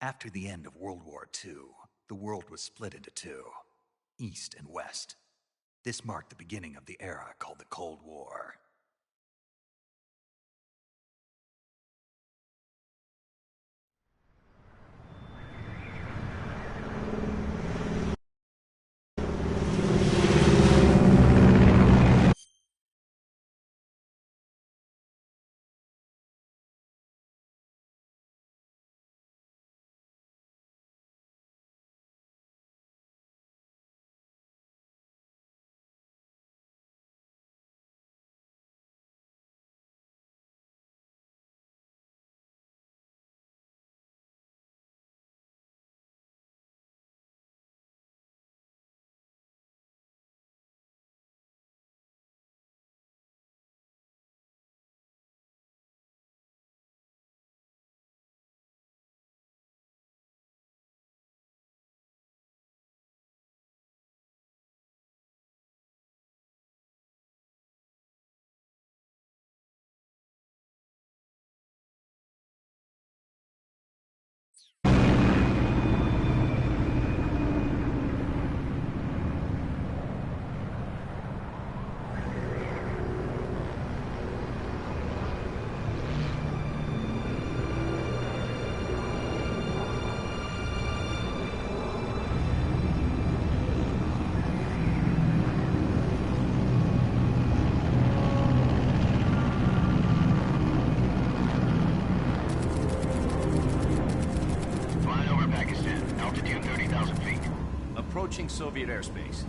After the end of World War II, the world was split into two, East and West. This marked the beginning of the era called the Cold War. Approaching Soviet airspace.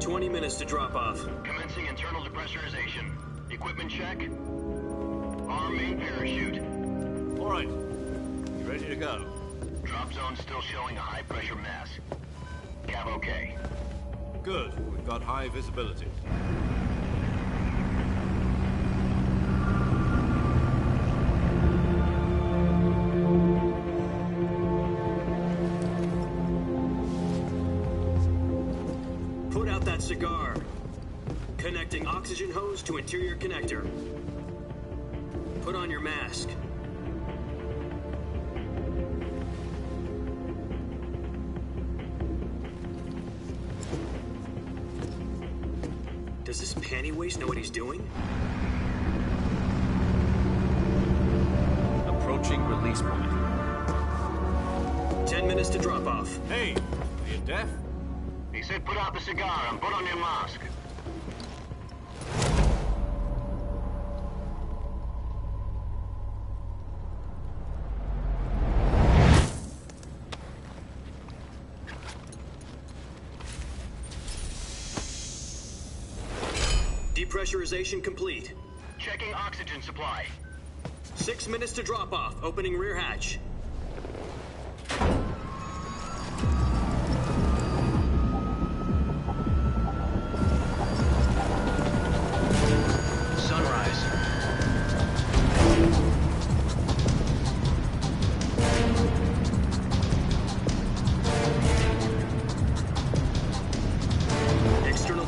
20 minutes to drop off. Commencing internal depressurization. Equipment check. Arm main parachute. All right. You ready to go? Drop zone still showing a high pressure mass. Cav okay. Good. We've got high visibility. Cigar. Connecting oxygen hose to interior connector. Put on your mask. Does this panty waste know what he's doing? Approaching release point. 10 minutes to drop off. Hey, are you deaf? He said put out the cigar and put on your mask. Depressurization complete. Checking oxygen supply. 6 minutes to drop off. Opening rear hatch.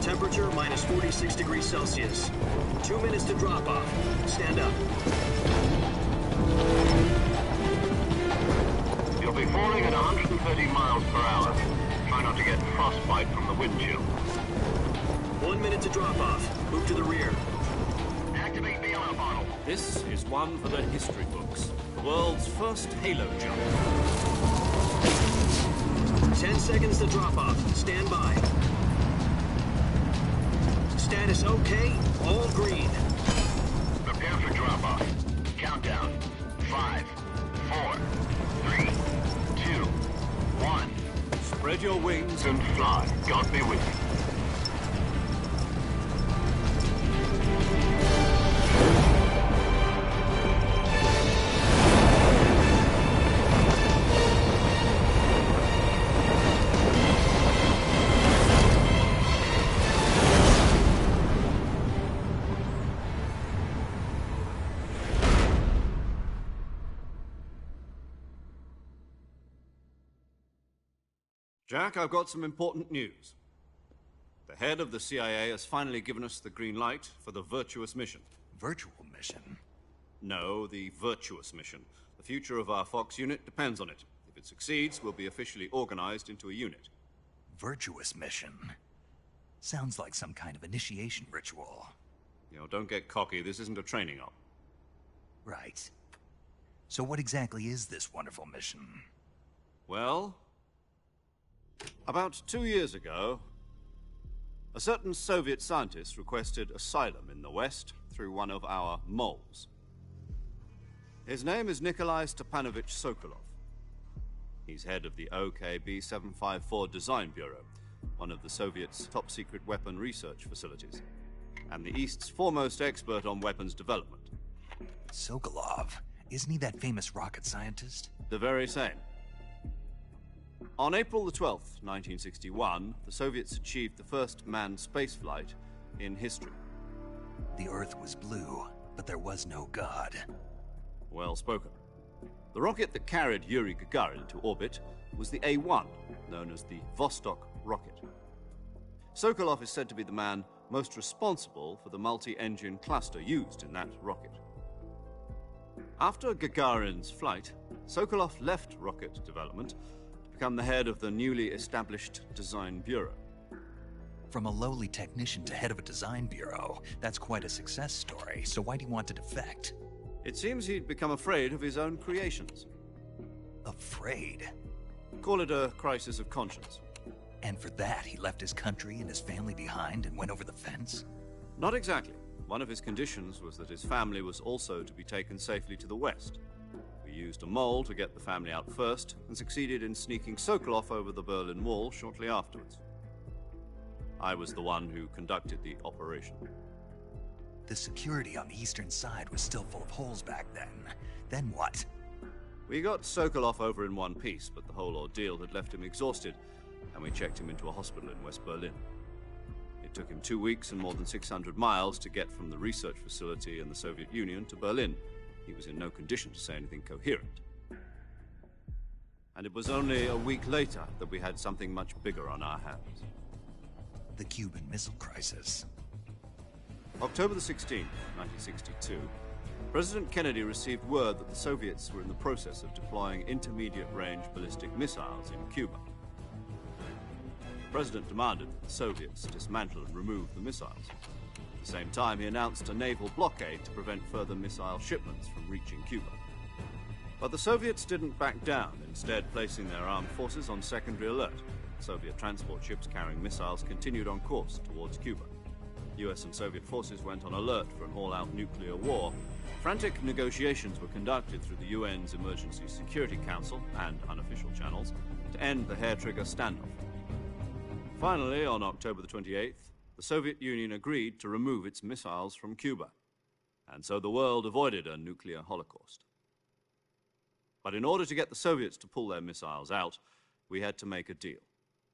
Temperature minus 46 degrees Celsius. 2 minutes to drop off. Stand up. You'll be falling at 130 miles per hour. Try not to get frostbite from the wind chill. 1 minute to drop off. Move to the rear. Activate the alarm bottle. This is one for the history books. The world's first halo jump. 10 seconds to drop off. Stand by. Status okay, all green. Prepare for drop-off. Countdown. 5, 4, 3, 2, 1. Spread your wings And fly. God be with you. Jack, I've got some important news. The head of the CIA has finally given us the green light for the Virtuous mission. Virtual mission? No, the Virtuous mission. The future of our Fox unit depends on it. If it succeeds, we'll be officially organized into a unit. Virtuous mission. Sounds like some kind of initiation ritual. Don't get cocky. This isn't a training op. Right. So what exactly is this wonderful mission? Well, about 2 years ago, a certain Soviet scientist requested asylum in the West through one of our moles. His name is Nikolai Stepanovich Sokolov. He's head of the OKB-754 Design Bureau, one of the Soviets' top-secret weapon research facilities, and the East's foremost expert on weapons development. Sokolov? Isn't he that famous rocket scientist? The very same. On April the 12th, 1961, the Soviets achieved the first manned spaceflight in history. The Earth was blue, but there was no God. Well spoken. The rocket that carried Yuri Gagarin to orbit was the A-1, known as the Vostok rocket. Sokolov is said to be the man most responsible for the multi-engine cluster used in that rocket. After Gagarin's flight, Sokolov left rocket development to become the head of the newly established Design Bureau. From a lowly technician to head of a design bureau, that's quite a success story, so why'd he want to defect? It seems he'd become afraid of his own creations. Afraid? Call it a crisis of conscience. And for that, he left his country and his family behind and went over the fence? Not exactly. One of his conditions was that his family was also to be taken safely to the West. We used a mole to get the family out first, and succeeded in sneaking Sokolov over the Berlin Wall shortly afterwards. I was the one who conducted the operation. The security on the eastern side was still full of holes back then. Then what? We got Sokolov over in one piece, but the whole ordeal had left him exhausted, and we checked him into a hospital in West Berlin. It took him 2 weeks and more than 600 miles to get from the research facility in the Soviet Union to Berlin. He was in no condition to say anything coherent. And it was only a week later that we had something much bigger on our hands. The Cuban Missile Crisis. October the 16th, 1962, President Kennedy received word that the Soviets were in the process of deploying intermediate-range ballistic missiles in Cuba. The President demanded that the Soviets dismantle and remove the missiles. At the same time, he announced a naval blockade to prevent further missile shipments from reaching Cuba. But the Soviets didn't back down, instead placing their armed forces on secondary alert. Soviet transport ships carrying missiles continued on course towards Cuba. US and Soviet forces went on alert for an all-out nuclear war. Frantic negotiations were conducted through the UN's Emergency Security Council and unofficial channels to end the hair-trigger standoff. Finally, on October the 28th, the Soviet Union agreed to remove its missiles from Cuba, and so the world avoided a nuclear holocaust. But in order to get the Soviets to pull their missiles out, we had to make a deal.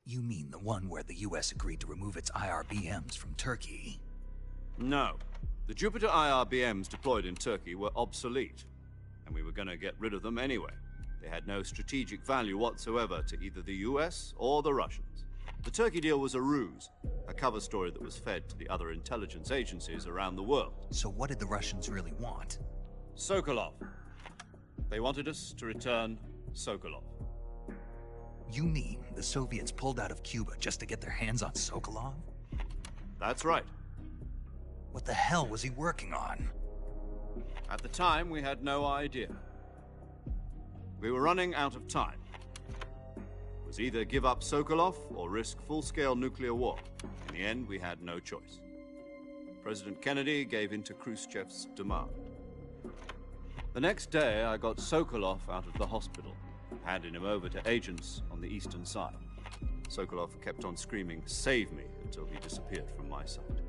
You mean the one where the US agreed to remove its IRBMs from Turkey? No. The Jupiter IRBMs deployed in Turkey were obsolete, and we were going to get rid of them anyway. They had no strategic value whatsoever to either the US or the Russians. The Turkey deal was a ruse, a cover story that was fed to the other intelligence agencies around the world. So what did the Russians really want? Sokolov. They wanted us to return Sokolov. You mean the Soviets pulled out of Cuba just to get their hands on Sokolov? That's right. What the hell was he working on? At the time, we had no idea. We were running out of time. It was either give up Sokolov or risk full-scale nuclear war. In the end, we had no choice. President Kennedy gave in to Khrushchev's demand. The next day, I got Sokolov out of the hospital, handing him over to agents on the eastern side. Sokolov kept on screaming, "Save me," until he disappeared from my sight.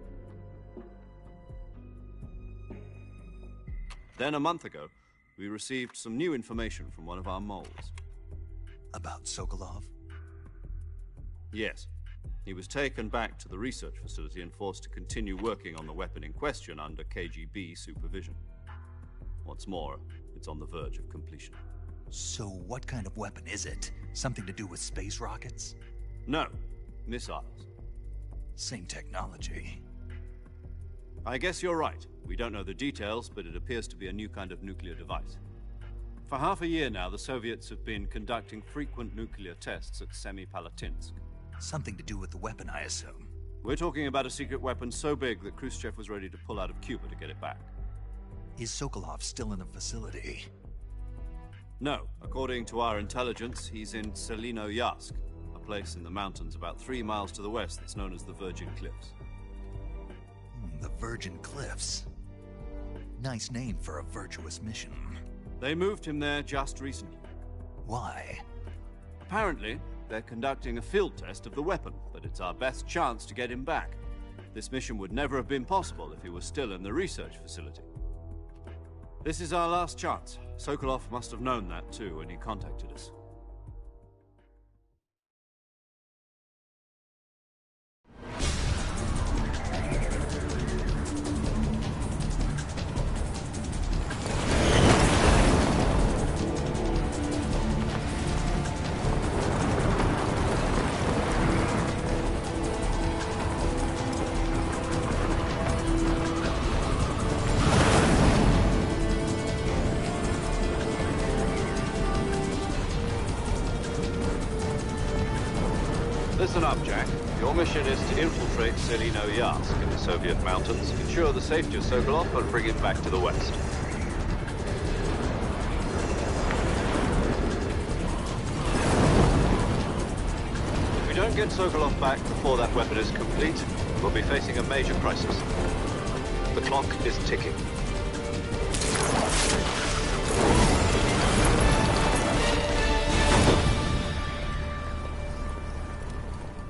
Then, a month ago, we received some new information from one of our moles. About Sokolov? Yes. He was taken back to the research facility and forced to continue working on the weapon in question under KGB supervision. What's more, it's on the verge of completion. So what kind of weapon is it? Something to do with space rockets? No, missiles. Same technology. I guess you're right. We don't know the details, but it appears to be a new kind of nuclear device. For half a year now, the Soviets have been conducting frequent nuclear tests at Semipalatinsk. Something to do with the weapon, I assume. We're talking about a secret weapon so big that Khrushchev was ready to pull out of Cuba to get it back. Is Sokolov still in the facility? No. According to our intelligence, he's in Selino-Yarsk, a place in the mountains about 3 miles to the west that's known as the Virgin Cliffs. The Virgin Cliffs. Nice name for a virtuous mission. They moved him there just recently. Why? Apparently, they're conducting a field test of the weapon, but it's our best chance to get him back. This mission would never have been possible if he was still in the research facility. This is our last chance. Sokolov must have known that too when he contacted us. Listen up, Jack. Your mission is to infiltrate Selino-Yarsk in the Soviet mountains, ensure the safety of Sokolov, and bring him back to the West. If we don't get Sokolov back before that weapon is complete, we'll be facing a major crisis. The clock is ticking.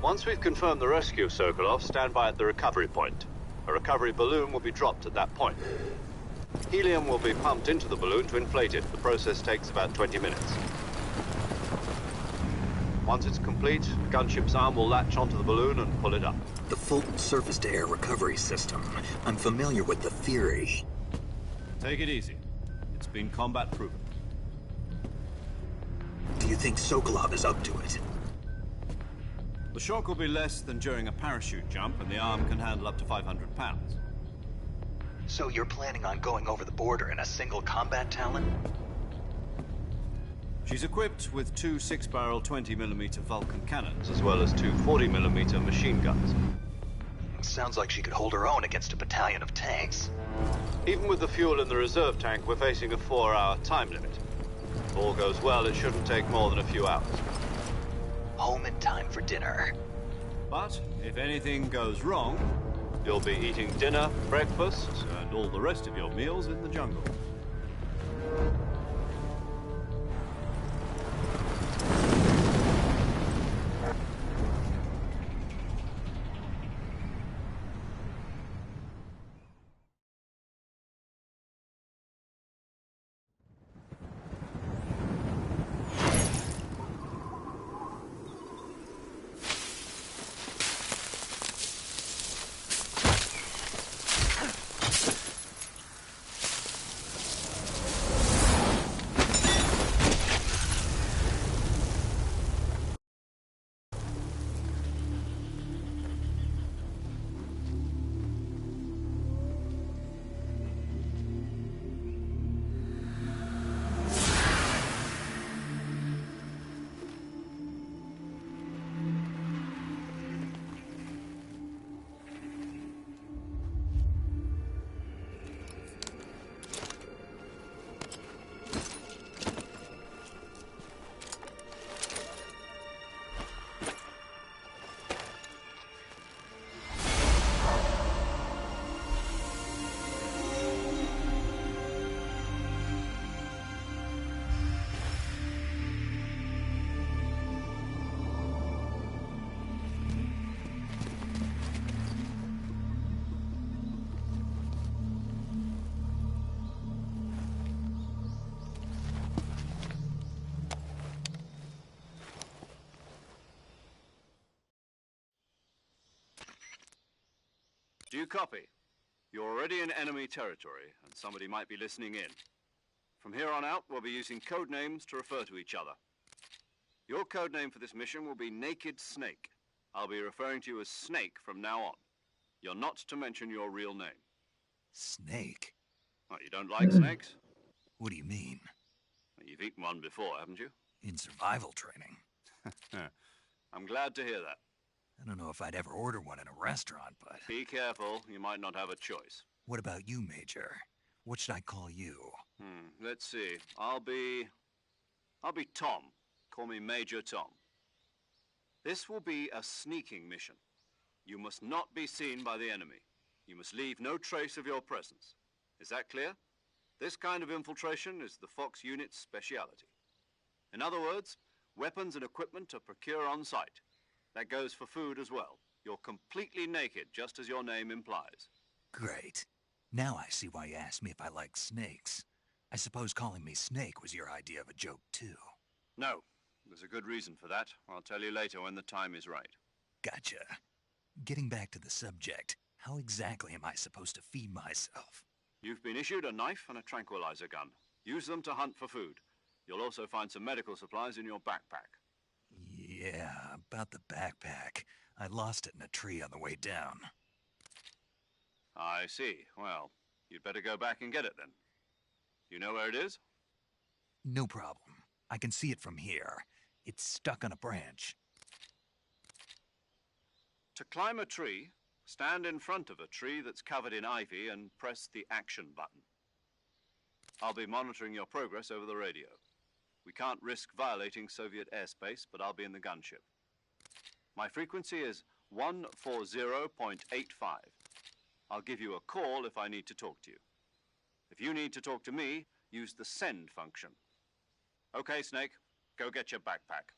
Once we've confirmed the rescue of Sokolov, stand by at the recovery point. A recovery balloon will be dropped at that point. Helium will be pumped into the balloon to inflate it. The process takes about 20 minutes. Once it's complete, the gunship's arm will latch onto the balloon and pull it up. The Fulton surface-to-air recovery system. I'm familiar with the theory. Take it easy. It's been combat-proven. Do you think Sokolov is up to it? The shock will be less than during a parachute jump, and the arm can handle up to 500 pounds. So you're planning on going over the border in a single combat Talon? She's equipped with 2 6-barrel 20mm Vulcan cannons, as well as 2 40mm machine guns. Sounds like she could hold her own against a battalion of tanks. Even with the fuel in the reserve tank, we're facing a 4-hour time limit. If all goes well, it shouldn't take more than a few hours. Home in time for dinner. But if anything goes wrong, you'll be eating dinner, breakfast, and all the rest of your meals in the jungle. Do you copy? You're already in enemy territory, and somebody might be listening in. From here on out, we'll be using code names to refer to each other. Your code name for this mission will be Naked Snake. I'll be referring to you as Snake from now on. You're not to mention your real name. Snake? Oh, you don't like snakes? What do you mean? You've eaten one before, haven't you? In survival training. I'm glad to hear that. I don't know if I'd ever order one in a restaurant, but... Be careful, you might not have a choice. What about you, Major? What should I call you? Let's see. I'll be Tom. Call me Major Tom. This will be a sneaking mission. You must not be seen by the enemy. You must leave no trace of your presence. Is that clear? This kind of infiltration is the Fox unit's speciality. In other words, weapons and equipment are procured on site. That goes for food as well. You're completely naked, just as your name implies. Great. Now I see why you asked me if I like snakes. I suppose calling me Snake was your idea of a joke, too. No. There's a good reason for that. I'll tell you later when the time is right. Gotcha. Getting back to the subject, how exactly am I supposed to feed myself? You've been issued a knife and a tranquilizer gun. Use them to hunt for food. You'll also find some medical supplies in your backpack. Yeah, about the backpack. I lost it in a tree on the way down. I see. Well, you'd better go back and get it then. You know where it is? No problem. I can see it from here. It's stuck on a branch. To climb a tree, stand in front of a tree that's covered in ivy and press the action button. I'll be monitoring your progress over the radio. We can't risk violating Soviet airspace, but I'll be in the gunship. My frequency is 140.85. I'll give you a call if I need to talk to you. If you need to talk to me, use the send function. Okay, Snake, go get your backpack.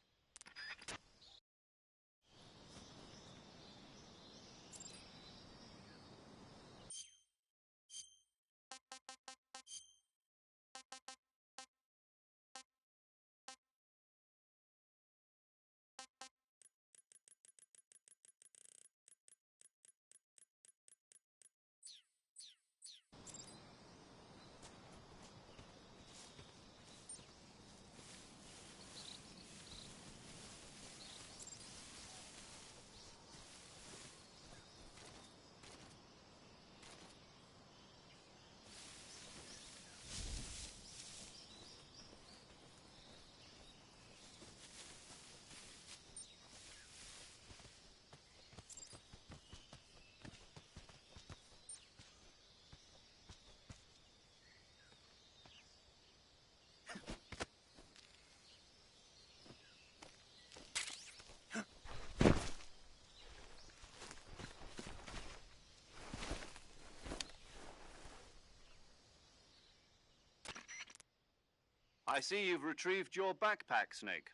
I see you've retrieved your backpack, Snake.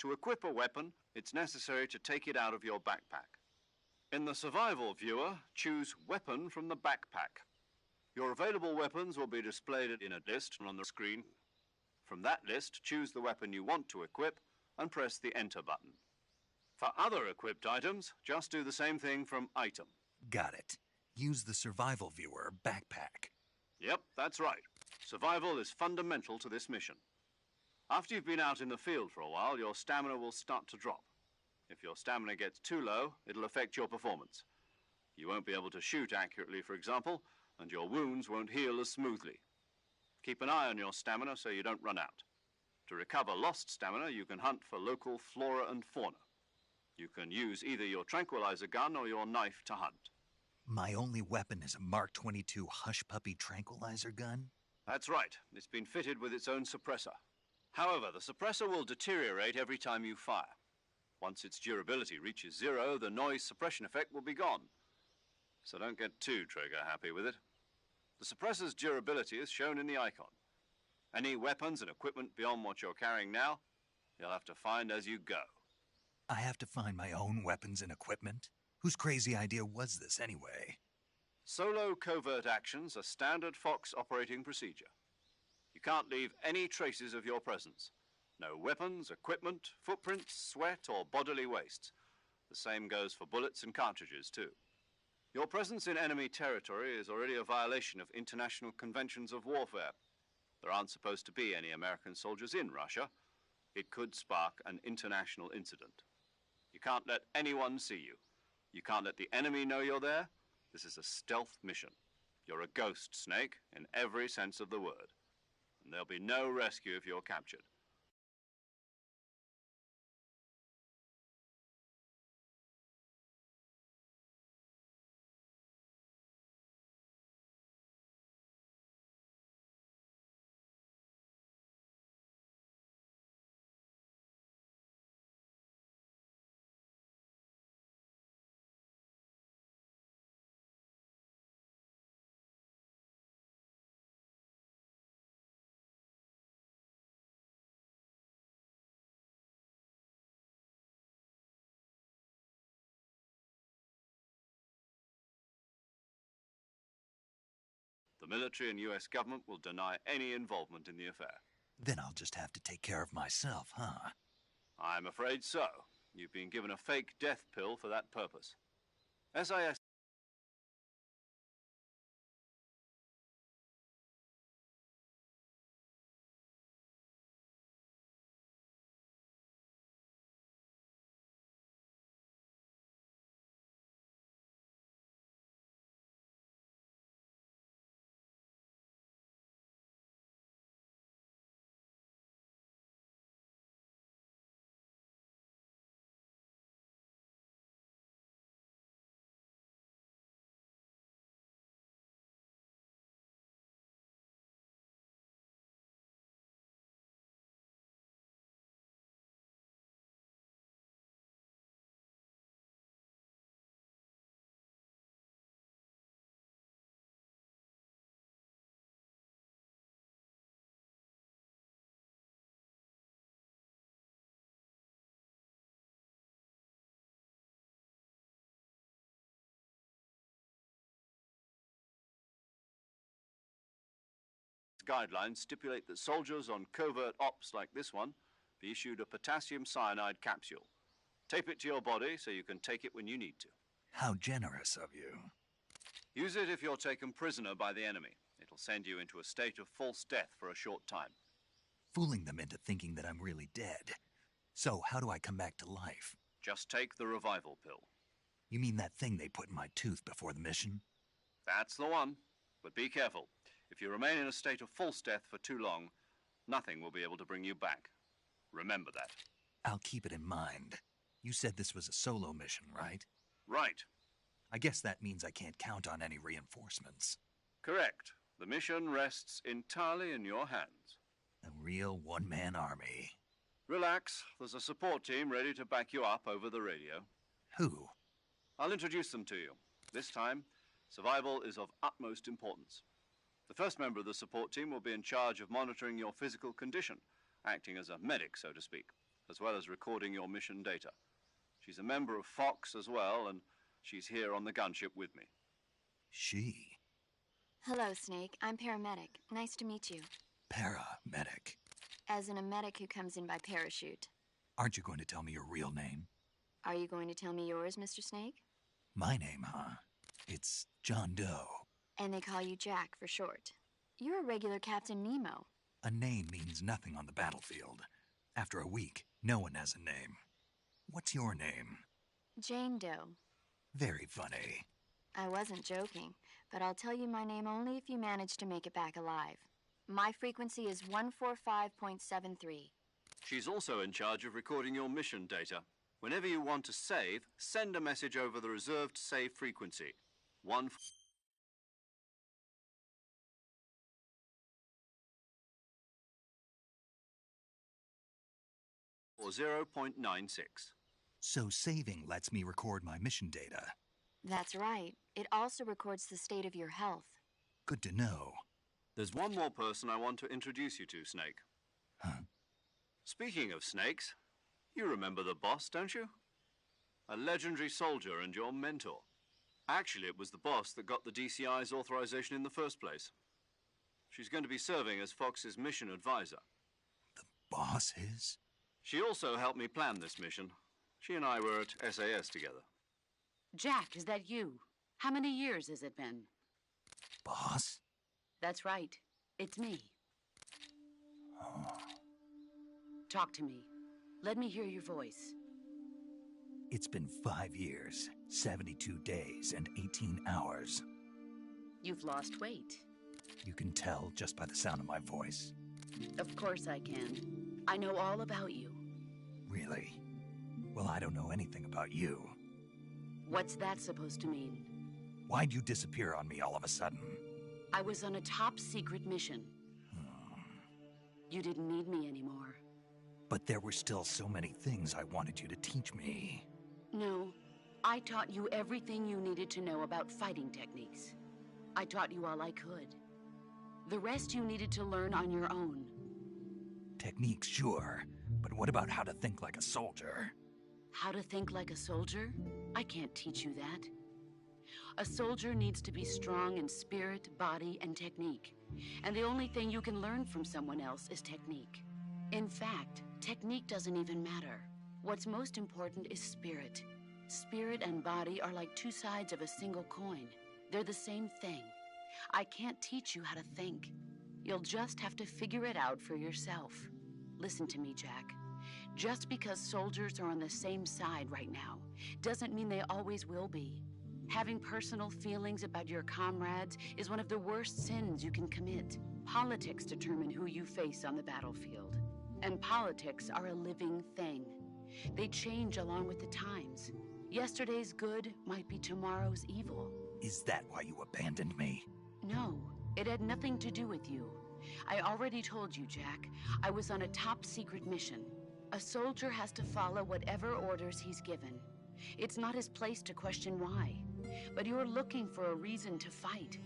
To equip a weapon, it's necessary to take it out of your backpack. In the survival viewer, choose Weapon from the backpack. Your available weapons will be displayed in a list on the screen. From that list, choose the weapon you want to equip and press the Enter button. For other equipped items, just do the same thing from Item. Got it. Use the survival viewer backpack. Yep, that's right. Survival is fundamental to this mission. After you've been out in the field for a while, your stamina will start to drop. If your stamina gets too low, it'll affect your performance. You won't be able to shoot accurately, for example, and your wounds won't heal as smoothly. Keep an eye on your stamina so you don't run out. To recover lost stamina, you can hunt for local flora and fauna. You can use either your tranquilizer gun or your knife to hunt. My only weapon is a Mark 22 Hush Puppy tranquilizer gun? That's right. It's been fitted with its own suppressor. However, the suppressor will deteriorate every time you fire. Once its durability reaches 0, the noise suppression effect will be gone. So don't get too trigger-happy with it. The suppressor's durability is shown in the icon. Any weapons and equipment beyond what you're carrying now, you'll have to find as you go. I have to find my own weapons and equipment? Whose crazy idea was this, anyway? Solo covert actions are standard Fox operating procedure. You can't leave any traces of your presence. No weapons, equipment, footprints, sweat, or bodily waste. The same goes for bullets and cartridges, too. Your presence in enemy territory is already a violation of international conventions of warfare. There aren't supposed to be any American soldiers in Russia. It could spark an international incident. You can't let anyone see you. You can't let the enemy know you're there. This is a stealth mission. You're a ghost, Snake, in every sense of the word. and there'll be no rescue if you're captured. The military and US government will deny any involvement in the affair. Then I'll just have to take care of myself, huh? I'm afraid so. You've been given a fake death pill for that purpose. SIS guidelines stipulate that soldiers on covert ops like this one be issued a potassium cyanide capsule. Tape it to your body so you can take it when you need to. How generous of you. Use it if you're taken prisoner by the enemy. It'll send you into a state of false death for a short time. Fooling them into thinking that I'm really dead. So, how do I come back to life? Just take the revival pill. You mean that thing they put in my tooth before the mission? That's the one. But be careful. If you remain in a state of false death for too long, nothing will be able to bring you back. Remember that. I'll keep it in mind. You said this was a solo mission, right? Right. I guess that means I can't count on any reinforcements. Correct. The mission rests entirely in your hands. A real one-man army. Relax. There's a support team ready to back you up over the radio. Who? I'll introduce them to you. This time, survival is of utmost importance. The first member of the support team will be in charge of monitoring your physical condition, acting as a medic, so to speak, as well as recording your mission data. She's a member of Fox as well, and she's here on the gunship with me. She? Hello, Snake. I'm paramedic. Nice to meet you. Paramedic. As in a medic who comes in by parachute. Aren't you going to tell me your real name? Are you going to tell me yours, Mr. Snake? My name, huh? It's John Doe. And they call you Jack for short. You're a regular Captain Nemo. A name means nothing on the battlefield. After a week, no one has a name. What's your name? Jane Doe. Very funny. I wasn't joking, but I'll tell you my name only if you manage to make it back alive. My frequency is 145.73. She's also in charge of recording your mission data. Whenever you want to save, send a message over the reserved save frequency. 0.96. So saving lets me record my mission data. That's right. It also records the state of your health. Good to know. There's one more person I want to introduce you to, Snake. Huh? Speaking of snakes, you remember the boss, don't you? A legendary soldier and your mentor. Actually, it was the boss that got the DCI's authorization in the first place. She's going to be serving as Fox's mission advisor. The boss is? She also helped me plan this mission. She and I were at SAS together. Jack, is that you? How many years has it been? Boss? That's right. It's me. Oh. Talk to me. Let me hear your voice. It's been 5 years, 72 days, and 18 hours. You've lost weight. You can tell just by the sound of my voice. Of course I can. I know all about you. Really? Well, I don't know anything about you. What's that supposed to mean? Why'd you disappear on me all of a sudden? I was on a top-secret mission. You didn't need me anymore. But there were still so many things I wanted you to teach me. No, I taught you everything you needed to know about fighting techniques. I taught you all I could. The rest you needed to learn on your own. Techniques, sure. But what about how to think like a soldier? How to think like a soldier? I can't teach you that. A soldier needs to be strong in spirit, body, and technique. And the only thing you can learn from someone else is technique. In fact, technique doesn't even matter. What's most important is spirit. Spirit and body are like two sides of a single coin. They're the same thing. I can't teach you how to think. You'll just have to figure it out for yourself. Listen to me, Jack. Just because soldiers are on the same side right now doesn't mean they always will be. Having personal feelings about your comrades is one of the worst sins you can commit. Politics determine who you face on the battlefield. And politics are a living thing. They change along with the times. Yesterday's good might be tomorrow's evil. Is that why you abandoned me? No, it had nothing to do with you. I already told you, Jack. I was on a top-secret mission. A soldier has to follow whatever orders he's given. It's not his place to question why. But you're looking for a reason to fight.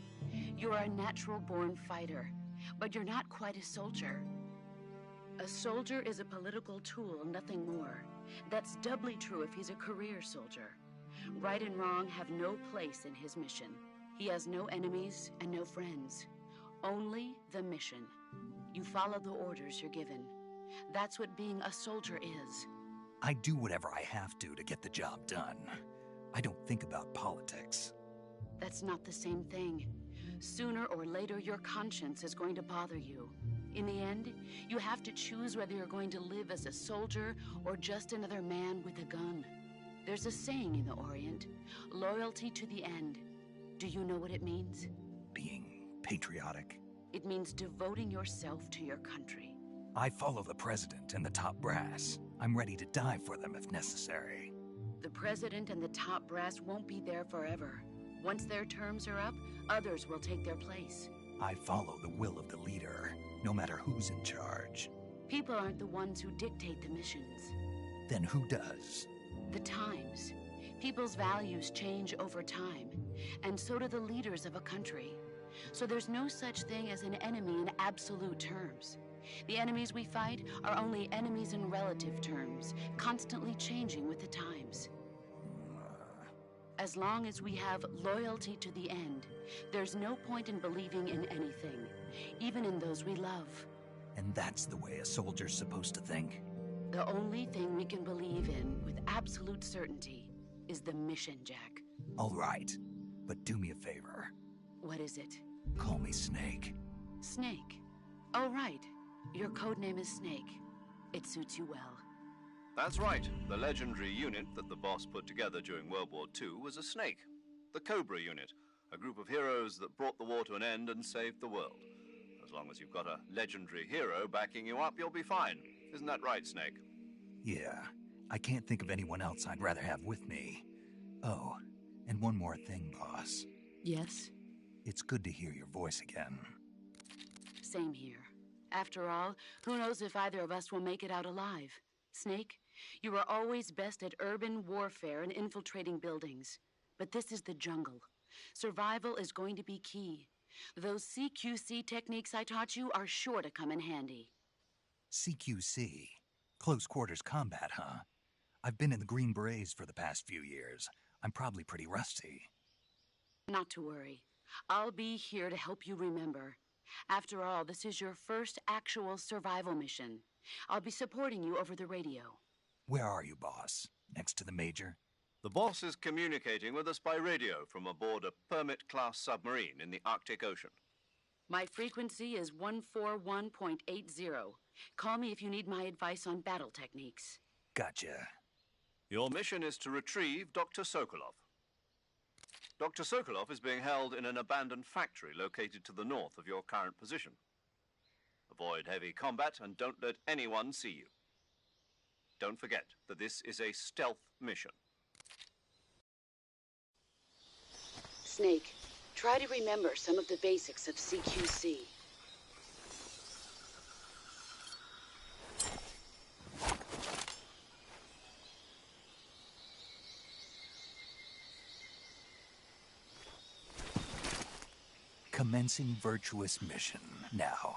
You're a natural-born fighter, but you're not quite a soldier. A soldier is a political tool, nothing more. That's doubly true if he's a career soldier. Right and wrong have no place in his mission. He has no enemies and no friends. Only the mission. You follow the orders you're given. That's what being a soldier is. I do whatever I have to get the job done. I don't think about politics. That's not the same thing. Sooner or later, your conscience is going to bother you. In the end, you have to choose whether you're going to live as a soldier or just another man with a gun. There's a saying in the Orient, loyalty to the end. Do you know what it means? Being patriotic. It means devoting yourself to your country. I follow the president and the top brass. I'm ready to die for them if necessary. The president and the top brass won't be there forever. Once their terms are up, others will take their place. I follow the will of the leader, no matter who's in charge. People aren't the ones who dictate the missions. Then who does? The times. People's values change over time, and so do the leaders of a country. So there's no such thing as an enemy in absolute terms. The enemies we fight are only enemies in relative terms, constantly changing with the times. As long as we have loyalty to the end, there's no point in believing in anything, even in those we love. And that's the way a soldier's supposed to think? The only thing we can believe in with absolute certainty is the mission, Jack. All right, but do me a favor. What is it? Call me Snake. Snake? Oh, right. Your codename is Snake. It suits you well. That's right. The legendary unit that the boss put together during World War II was a snake. The Cobra unit, a group of heroes that brought the war to an end and saved the world. As long as you've got a legendary hero backing you up, you'll be fine. Isn't that right, Snake? Yeah. I can't think of anyone else I'd rather have with me. Oh, and one more thing, boss. Yes? It's good to hear your voice again. Same here. After all, who knows if either of us will make it out alive? Snake, you are always best at urban warfare and infiltrating buildings. But this is the jungle. Survival is going to be key. Those CQC techniques I taught you are sure to come in handy. CQC? Close quarters combat, huh? I've been in the Green Berets for the past few years. I'm probably pretty rusty. Not to worry. I'll be here to help you remember. After all, this is your first actual survival mission. I'll be supporting you over the radio. Where are you, boss? Next to the Major? The boss is communicating with us by radio from aboard a Permit-class submarine in the Arctic Ocean. My frequency is 141.80. Call me if you need my advice on battle techniques. Gotcha. Your mission is to retrieve Dr. Sokolov. Dr. Sokolov is being held in an abandoned factory located to the north of your current position. The Avoid heavy combat and don't let anyone see you. Don't forget that this is a stealth mission. Snake, try to remember some of the basics of CQC. Commencing virtuous mission now.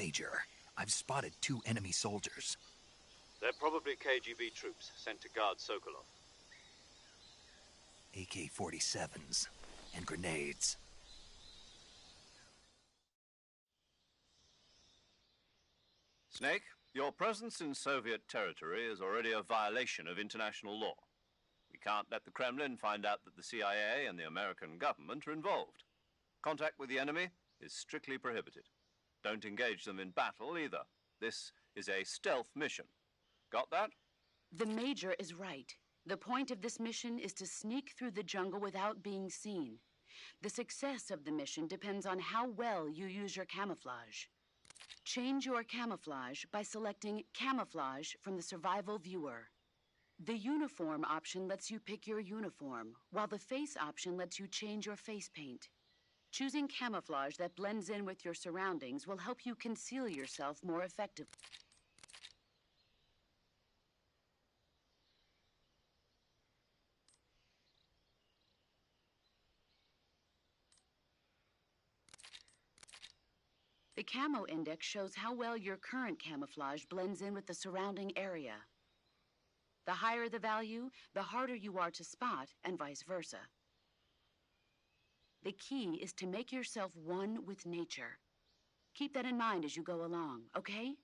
Major, I've spotted 2 enemy soldiers. They're probably KGB troops sent to guard Sokolov. AK-47s and grenades. Snake, your presence in Soviet territory is already a violation of international law. We can't let the Kremlin find out that the CIA and the American government are involved. Contact with the enemy is strictly prohibited. Don't engage them in battle either. This is a stealth mission. Got that? The Major is right. The point of this mission is to sneak through the jungle without being seen. The success of the mission depends on how well you use your camouflage. Change your camouflage by selecting Camouflage from the Survival Viewer. The Uniform option lets you pick your uniform, while the Face option lets you change your face paint. Choosing camouflage that blends in with your surroundings will help you conceal yourself more effectively. The Camo Index shows how well your current camouflage blends in with the surrounding area. The higher the value, the harder you are to spot, and vice versa. The key is to make yourself one with nature. Keep that in mind as you go along, okay?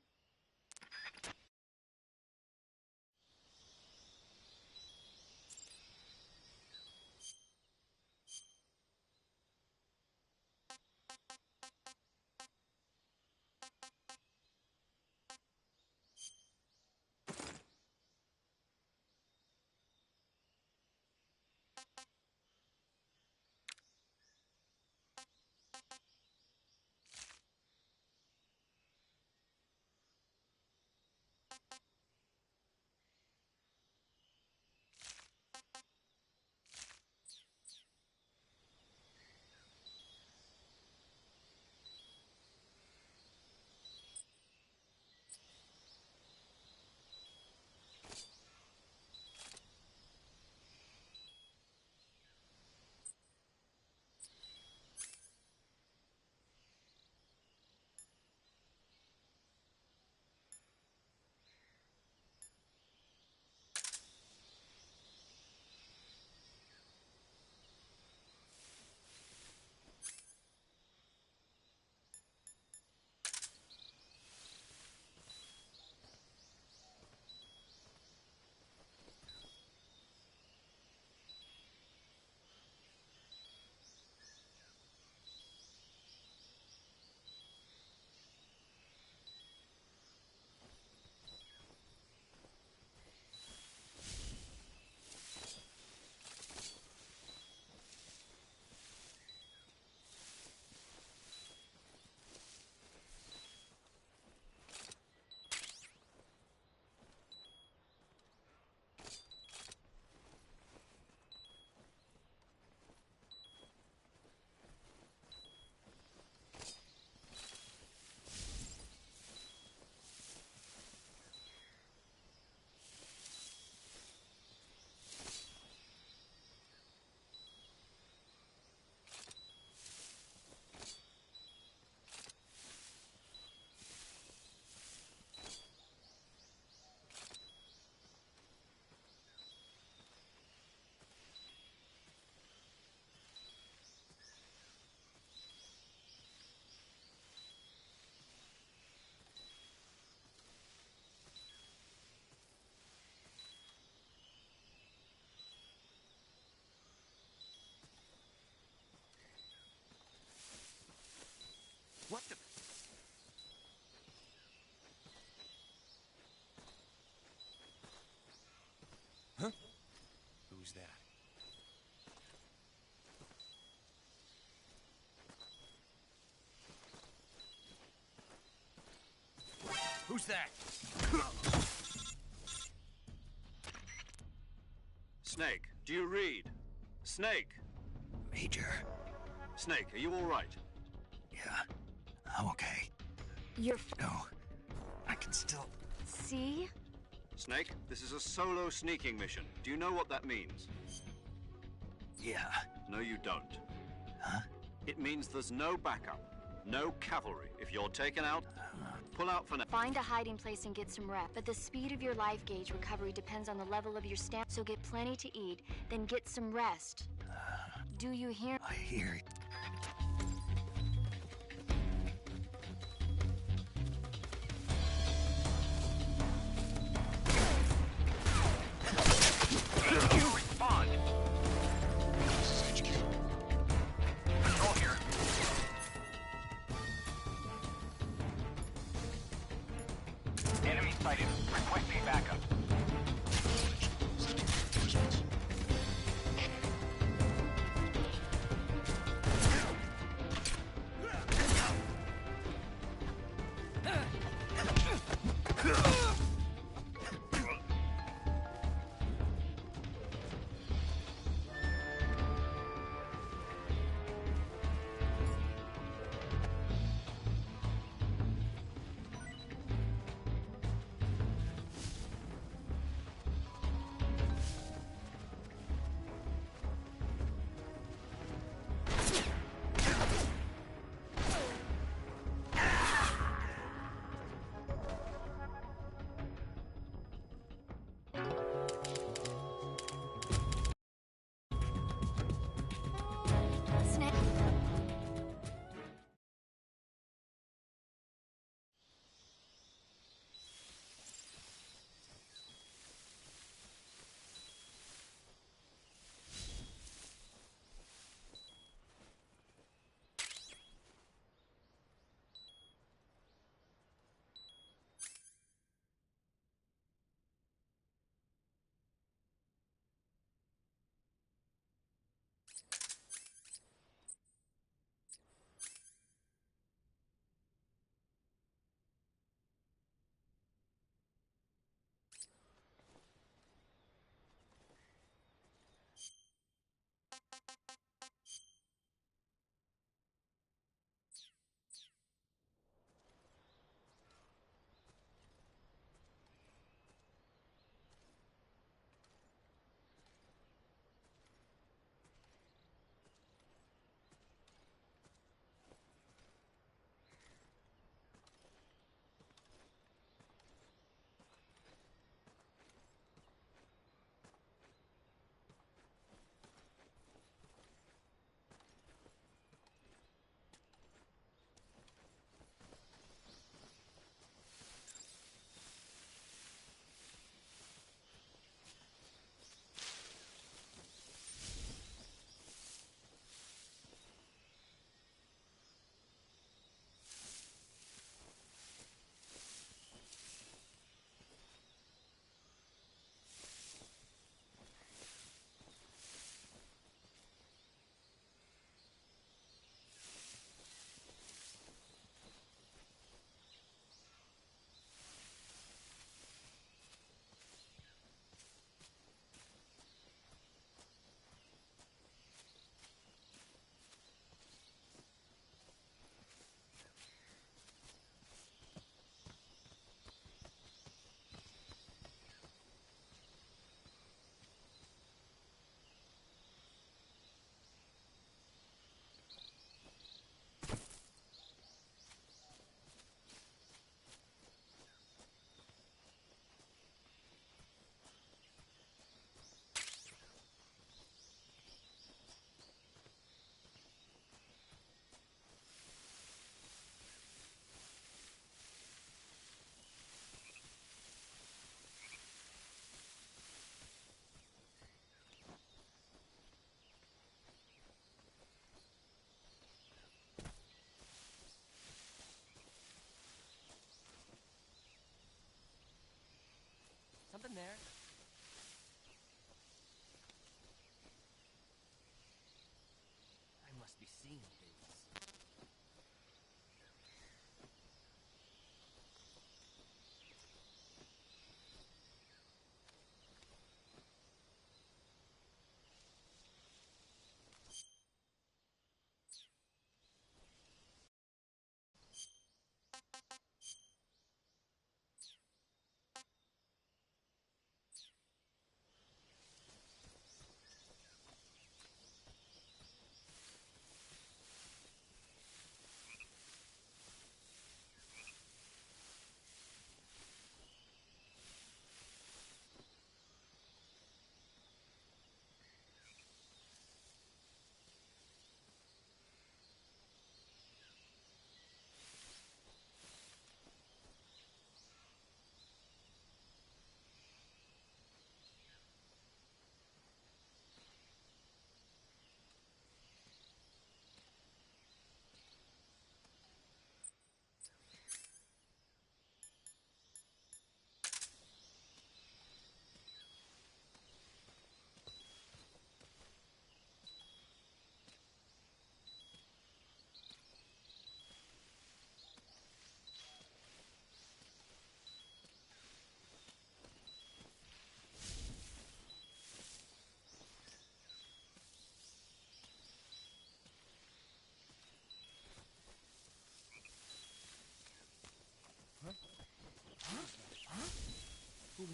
What the... Huh? Who's that? Who's that? Snake, do you read? Snake! Major. Snake, are you all right? Yeah, I'm okay. You're... No, I can still... See? Snake, this is a solo sneaking mission. Do you know what that means? Yeah. No, you don't. Huh? It means there's no backup. No cavalry. If you're taken out, pull out for now. Find a hiding place and get some rest. But the speed of your life gauge recovery depends on the level of your stamina. So get plenty to eat, then get some rest. Do you hear? I hear you. Respond. This is HQ. Control here. Enemy sighted. Requesting backup.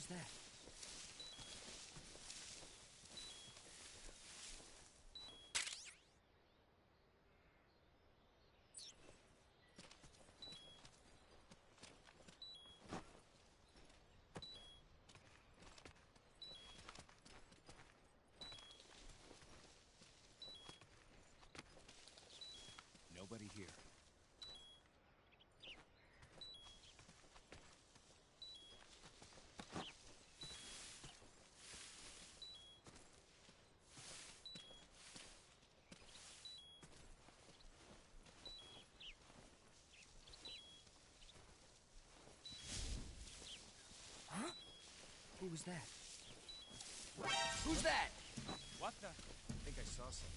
was that? Nobody here. Huh? Who was that? Who's that? What the? I think I saw something.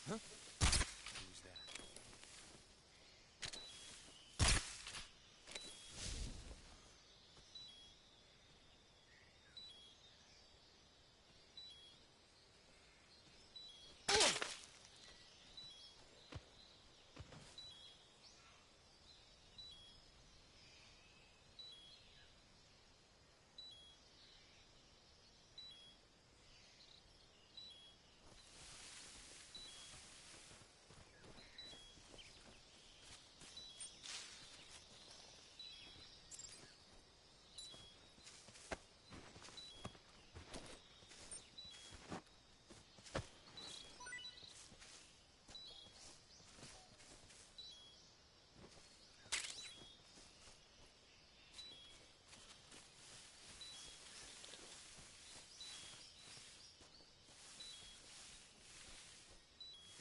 Huh? Who's that?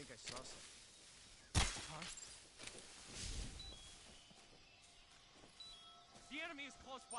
I think I saw something. Huh? The enemy is close by.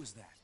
was that?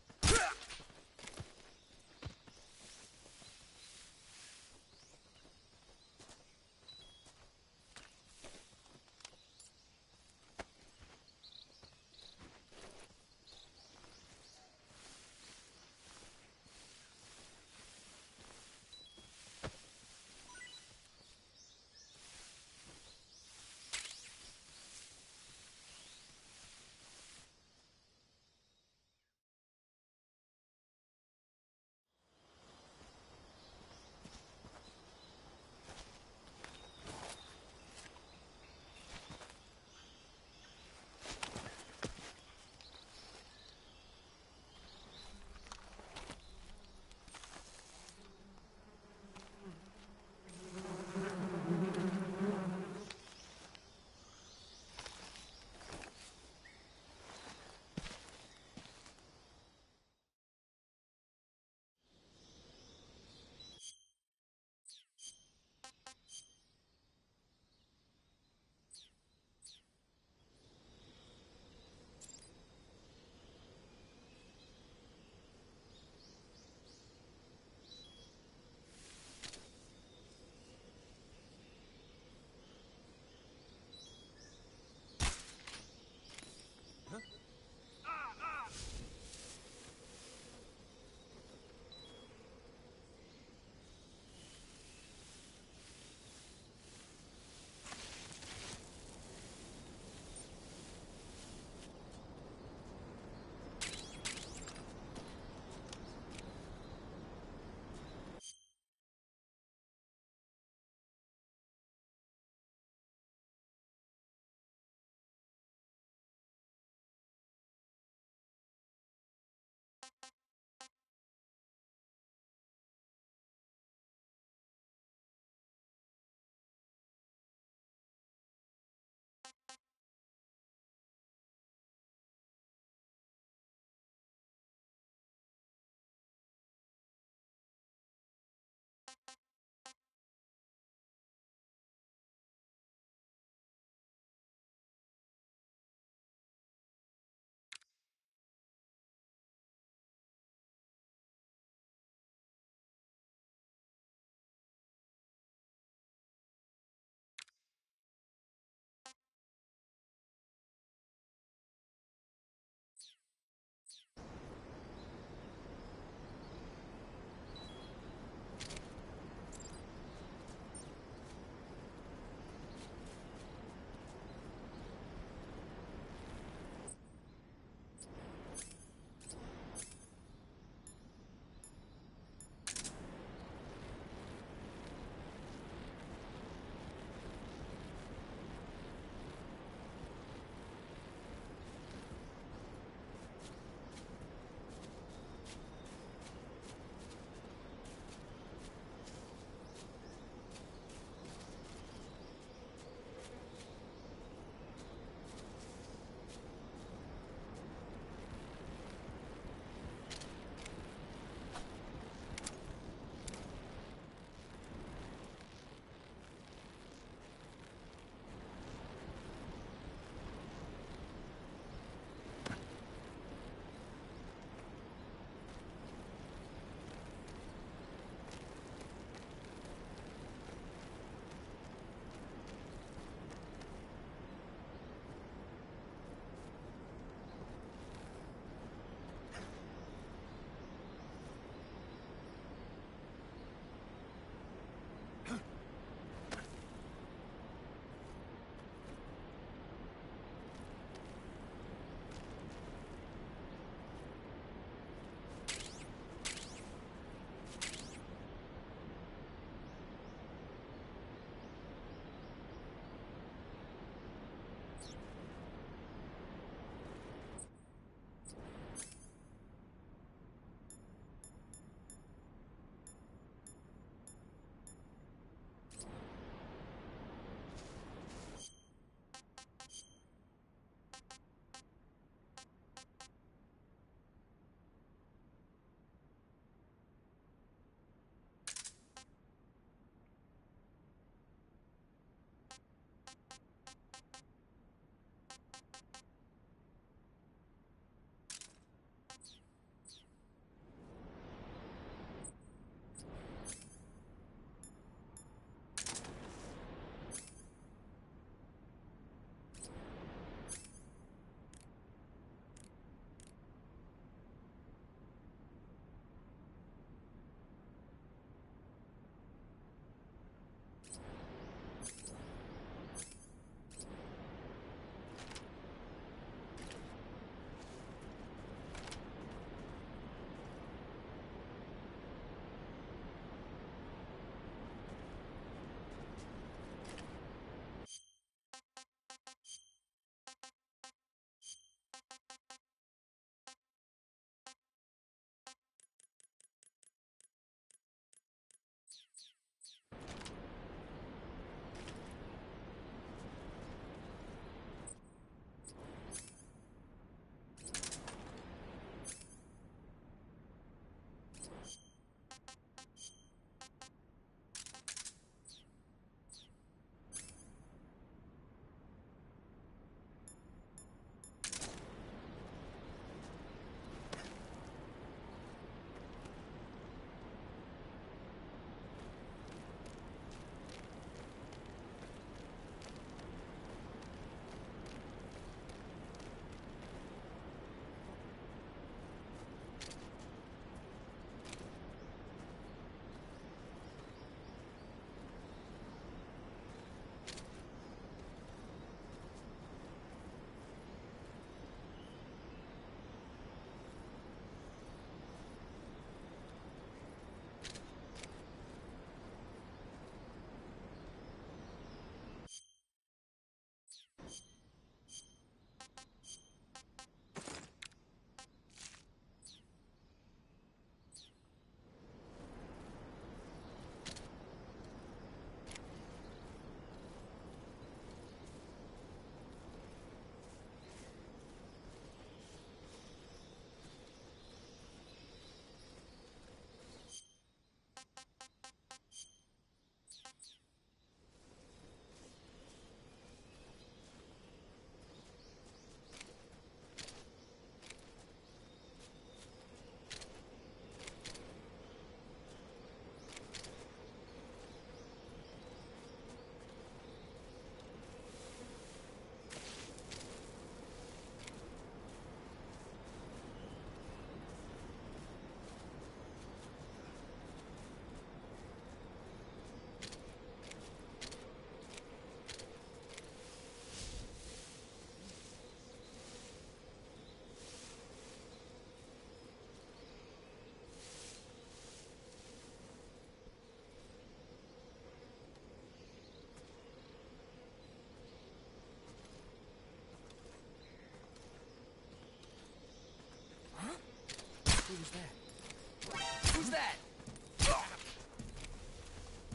Who's that? Who's that?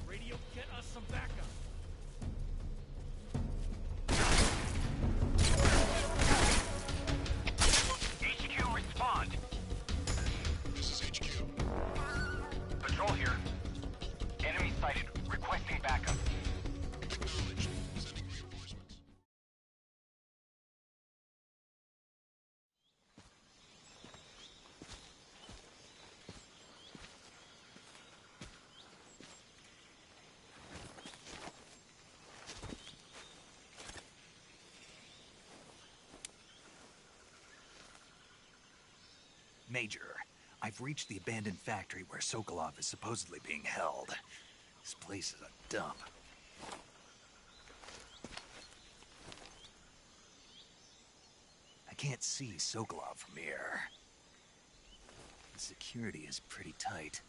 Radio, get us some backup. HQ, respond. This is HQ. Patrol here. Enemy sighted. Requesting backup. Acknowledged. Sending reinforcements. Major, I've reached the abandoned factory where Sokolov is supposedly being held. This place is a dump. I can't see Sokolov from here. The security is pretty tight.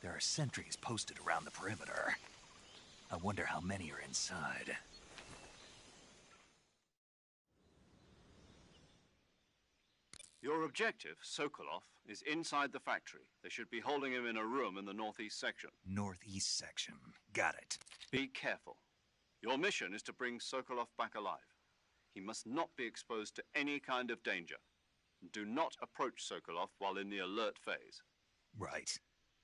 There are sentries posted around the perimeter. I wonder how many are inside. Your objective, Sokolov, is inside the factory. They should be holding him in a room in the northeast section. Northeast section. Got it. Be careful. Your mission is to bring Sokolov back alive. He must not be exposed to any kind of danger. Do not approach Sokolov while in the alert phase. Right.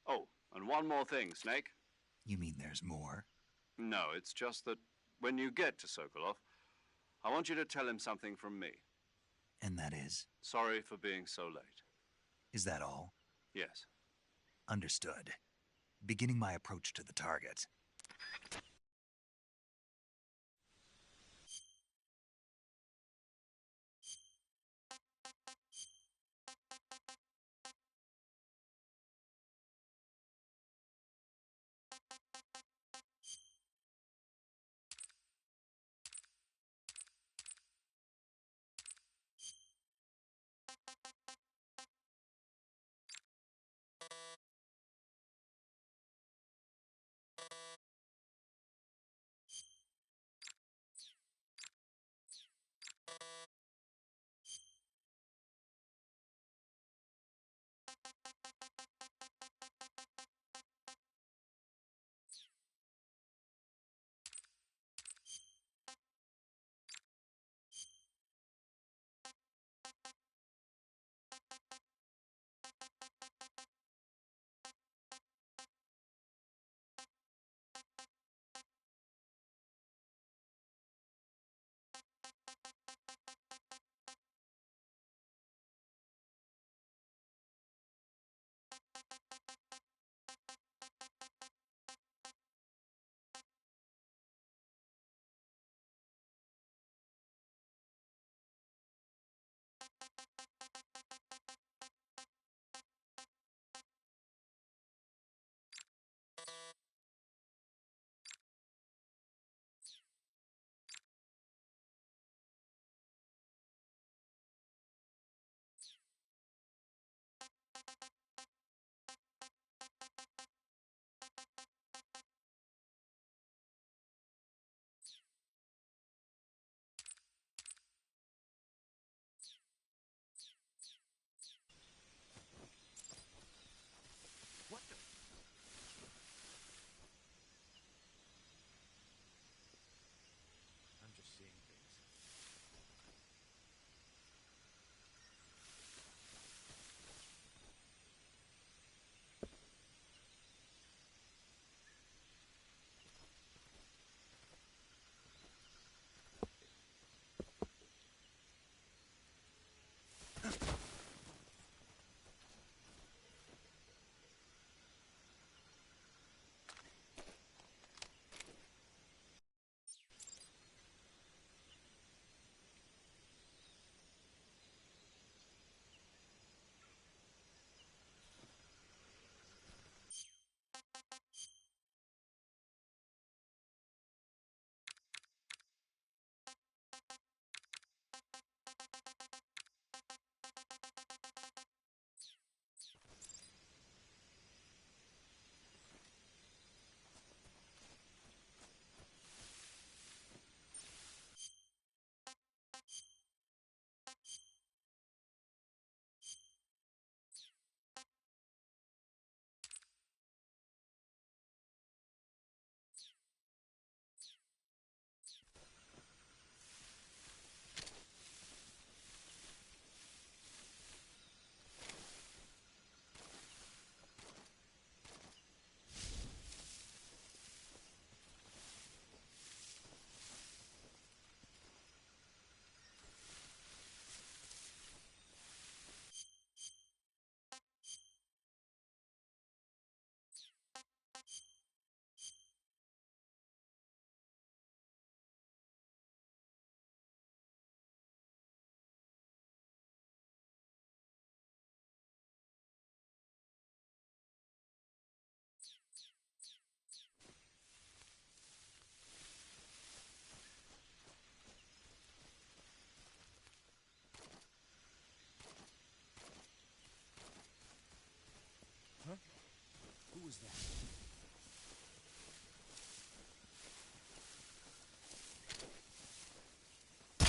Oh, and one more thing, Snake. You mean there's more? No, it's just that when you get to Sokolov, I want you to tell him something from me. And that is? Sorry for being so late. Is that all? Yes. Understood. Beginning my approach to the target.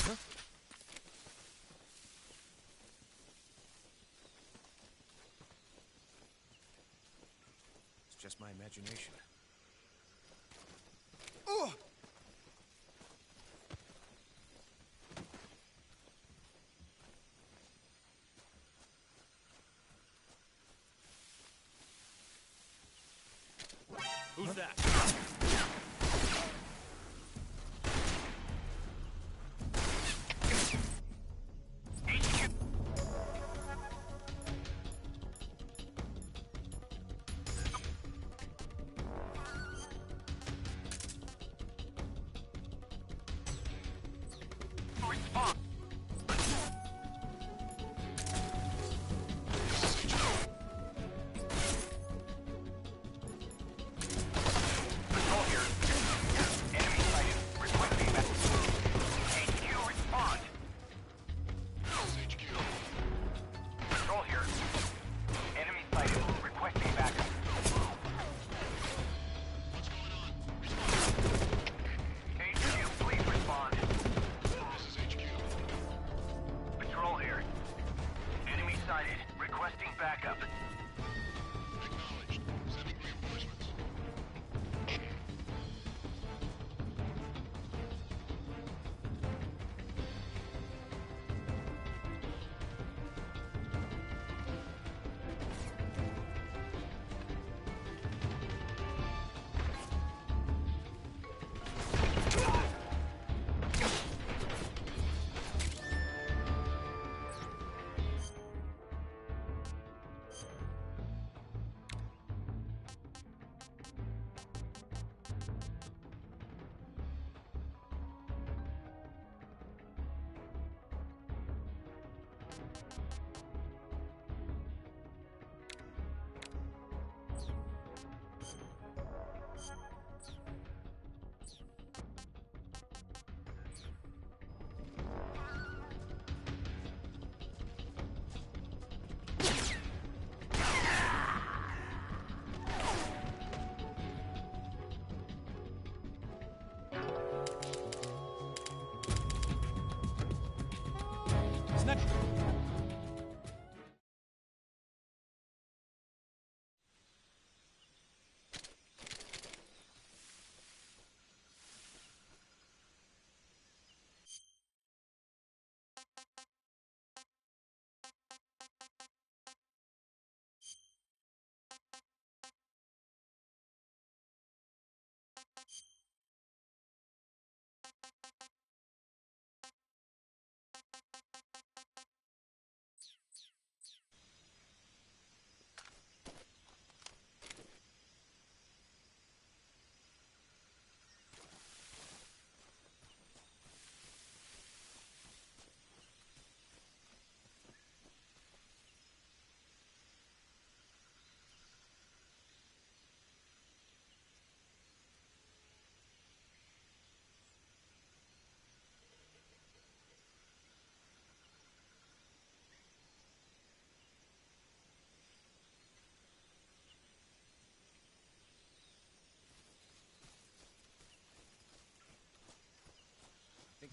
It's just my imagination. Who's that?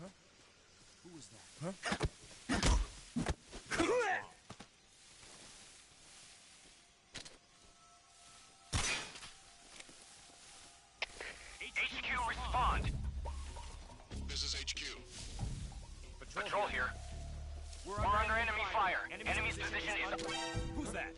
Huh? Who was that? Huh? HQ, respond. This is HQ. Patrol here. We're under enemy fire. Enemy's position is... Who's that?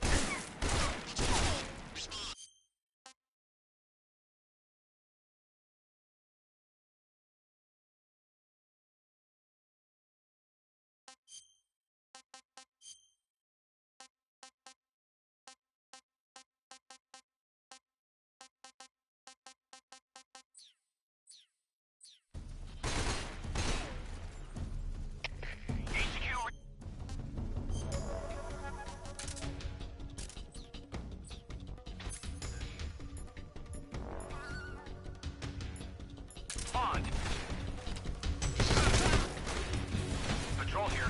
Respond. Patrol here.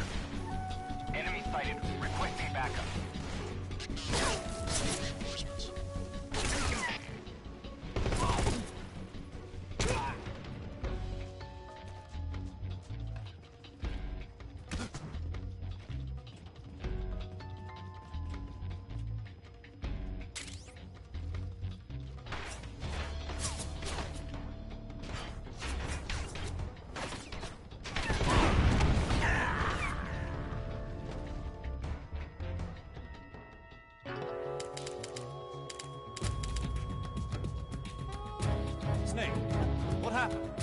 Enemy sighted. Requesting backup. Reinforcements. Snake, what happened?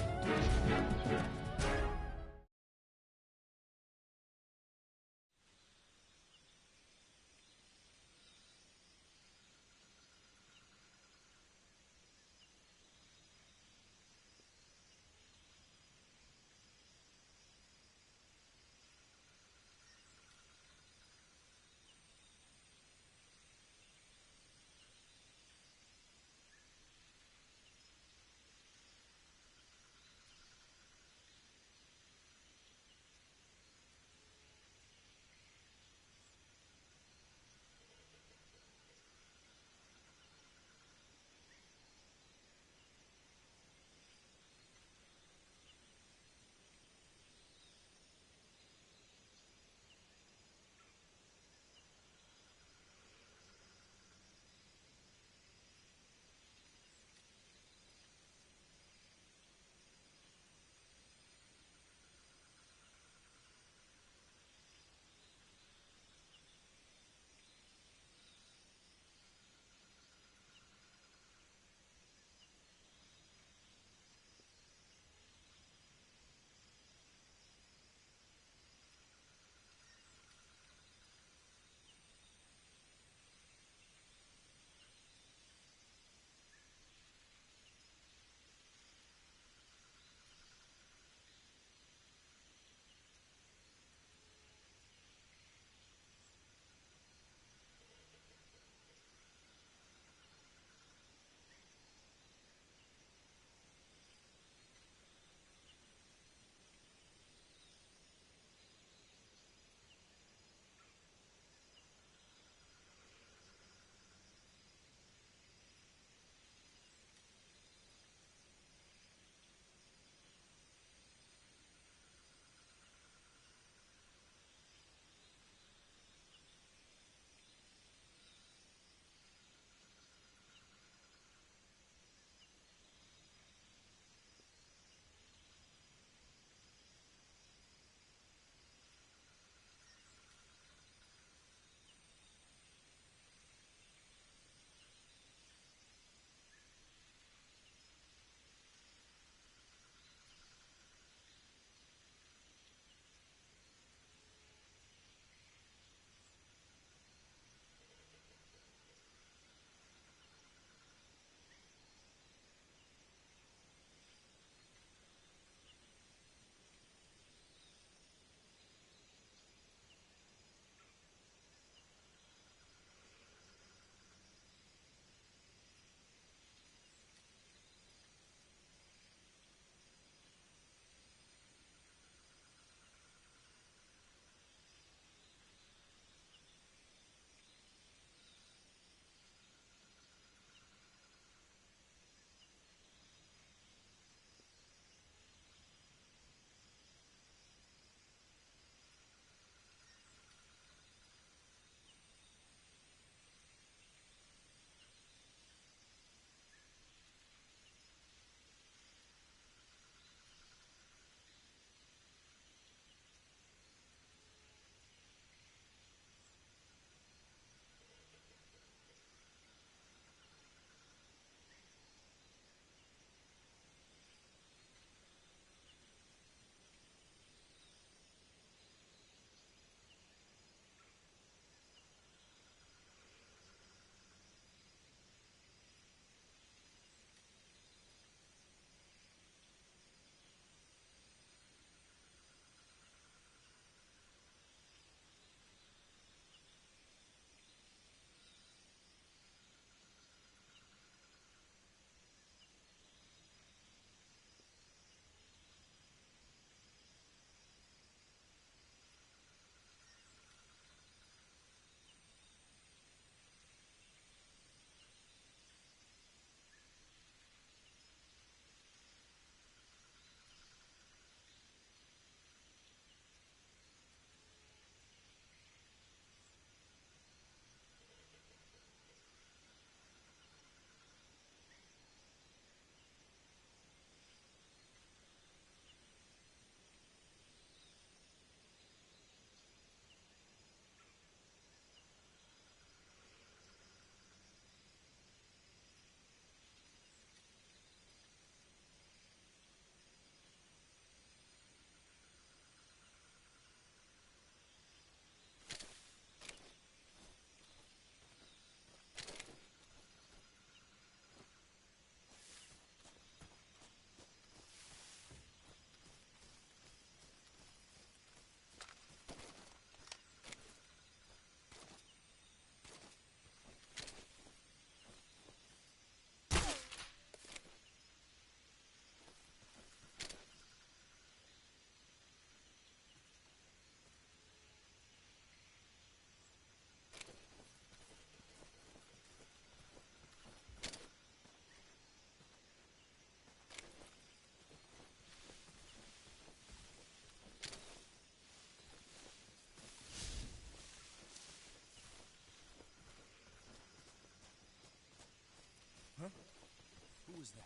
was that?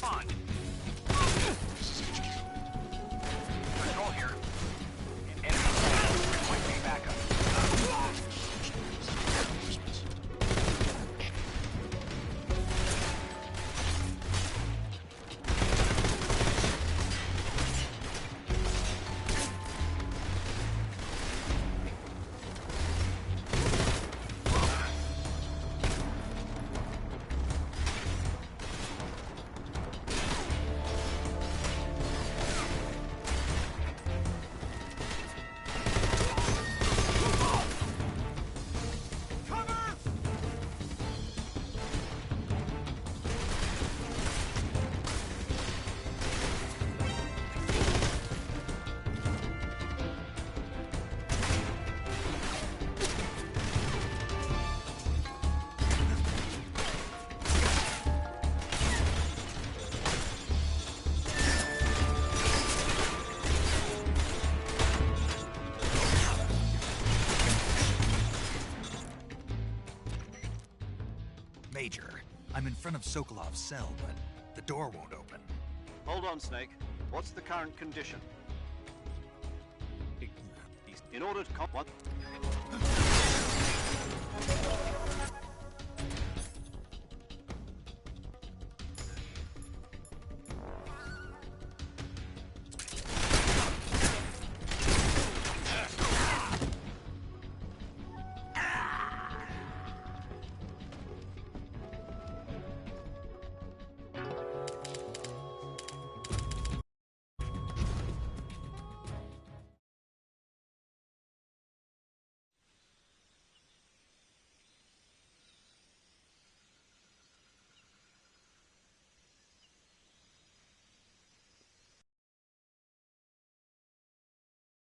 On. This is HQ. Control here. Enemy requesting backup. Major, I'm in front of Sokolov's cell, but the door won't open. Hold on, Snake. What's the current condition? In order to what?